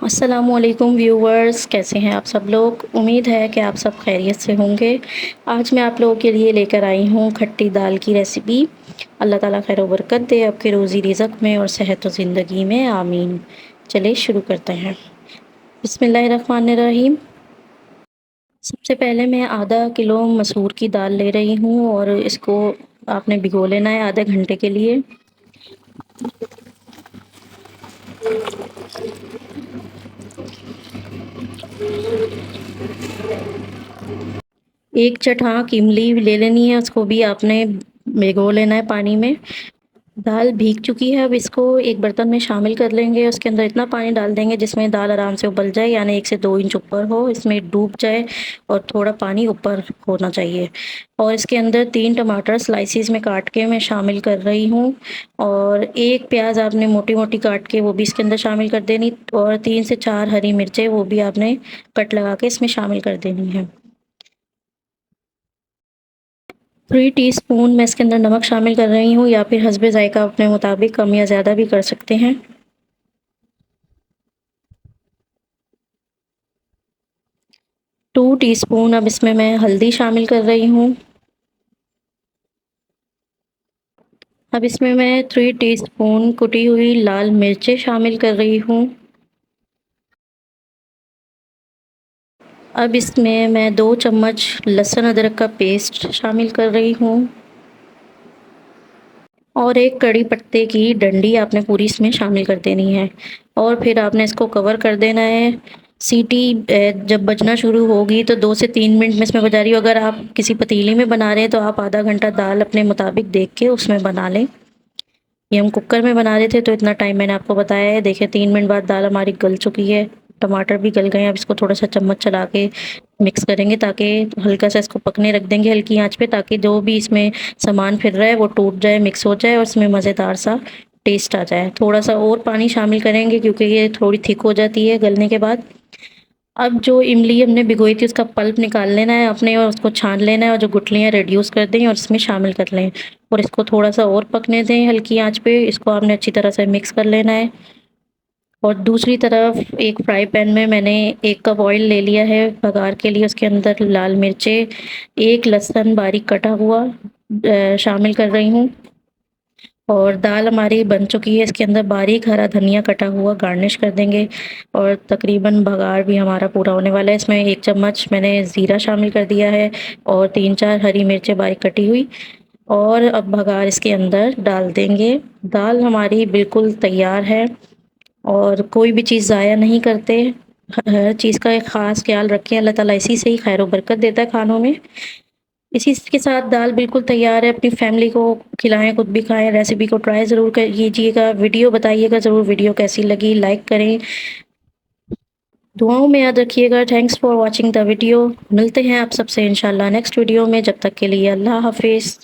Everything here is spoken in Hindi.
अस्सलामुअलैकुम व्यूवर्स, कैसे हैं आप सब लोग। उम्मीद है कि आप सब खैरियत से होंगे। आज मैं आप लोगों के लिए लेकर आई हूँ खट्टी दाल की रेसिपी। अल्लाह ताला खैर बरकत दे आपके रोज़ी रिज़्क में और सेहत और ज़िंदगी में, आमीन। चलिए शुरू करते हैं। बिस्मिल्लाहिर्रहमानिर्रहीम। सबसे पहले मैं आधा किलो मसूर की दाल ले रही हूँ और इसको आपने भिगो लेना है आधे घंटे के लिए। एक चटख इमली ले लेनी है, उसको भी आपने भिगो लेना है पानी में। दाल भीग चुकी है, अब इसको एक बर्तन में शामिल कर लेंगे। उसके अंदर इतना पानी डाल देंगे जिसमें दाल आराम से उबल जाए, यानी 1 से 2 इंच ऊपर हो, इसमें डूब जाए और थोड़ा पानी ऊपर होना चाहिए। और इसके अंदर 3 टमाटर स्लाइसिस में काट के मैं शामिल कर रही हूँ और 1 प्याज आपने मोटी-मोटी काट के वो भी इसके अंदर शामिल कर देनी और 3 से 4 हरी मिर्चें वो भी आपने कट लगा के इसमें शामिल कर देनी है। 3 टीस्पून मैं इसके अंदर नमक शामिल कर रही हूँ, या फिर हस्बे ज़ायक़ा अपने मुताबिक कम या ज़्यादा भी कर सकते हैं। 2 टीस्पून अब इसमें मैं हल्दी शामिल कर रही हूँ। अब इसमें मैं 3 टीस्पून कुटी हुई लाल मिर्चें शामिल कर रही हूँ। अब इसमें मैं 2 चम्मच लहसुन अदरक का पेस्ट शामिल कर रही हूँ और 1 कड़ी पत्ते की डंडी आपने पूरी इसमें शामिल कर देनी है और फिर आपने इसको कवर कर देना है। सीटी जब बजना शुरू होगी तो 2 से 3 मिनट में इसमें बजा रही हूँ। अगर आप किसी पतीली में बना रहे हैं तो आप आधा घंटा दाल अपने मुताबिक देख के उसमें बना लें। ये हम कुकर में बना रहे थे तो इतना टाइम मैंने आपको बताया है। देखिए 3 मिनट बाद दाल हमारी गल चुकी है, टमाटर भी गल गए हैं। अब इसको थोड़ा-सा चम्मच चला के मिक्स करेंगे ताकि हल्का-सा इसको पकने रख देंगे हल्की आँच पे, ताकि जो भी इसमें सामान फिर रहा है वो टूट जाए, मिक्स हो जाए और इसमें मज़ेदार सा टेस्ट आ जाए। थोड़ा-सा और पानी शामिल करेंगे क्योंकि ये थोड़ी थिक हो जाती है गलने के बाद। अब जो इमली हमने भिगोई थी उसका पल्प निकाल लेना है अपने और उसको छान लेना है और जो गुठलियाँ रिड्यूस कर दें और इसमें शामिल कर लें और इसको थोड़ा-सा और पकने दें हल्की आँच पे। इसको आपने अच्छी तरह से मिक्स कर लेना है और दूसरी तरफ एक फ्राई पैन में मैंने 1 कप ऑयल ले लिया है बघार के लिए। उसके अंदर लाल मिर्चें, 1 लहसुन बारीक कटा हुआ शामिल कर रही हूँ और दाल हमारी बन चुकी है। इसके अंदर बारीक हरा धनिया कटा हुआ गार्निश कर देंगे और तकरीबन बघार भी हमारा पूरा होने वाला है। इसमें 1 चम्मच मैंने ज़ीरा शामिल कर दिया है और 3-4 हरी मिर्चें बारीक कटी हुई और अब बघार इसके अंदर डाल देंगे। दाल हमारी बिल्कुल तैयार है और कोई भी चीज़ ज़ाया नहीं करते। हर चीज़ का एक ख़ास ख़्याल रखें, अल्लाह ताला इसी से ही खैर बरकत देता है खानों में। इसी के साथ दाल बिल्कुल तैयार है, अपनी फैमिली को खिलाएँ, खुद भी खाएँ। रेसिपी को ट्राई ज़रूर कीजिएगा, वीडियो बताइएगा ज़रूर वीडियो कैसी लगी, लाइक करें, दुआओं में याद रखिएगा। Thanks for watching the video. मिलते हैं आप सबसे इंशाल्लाह नेक्स्ट वीडियो में, जब तक के लिए अल्लाह हाफ़िज़।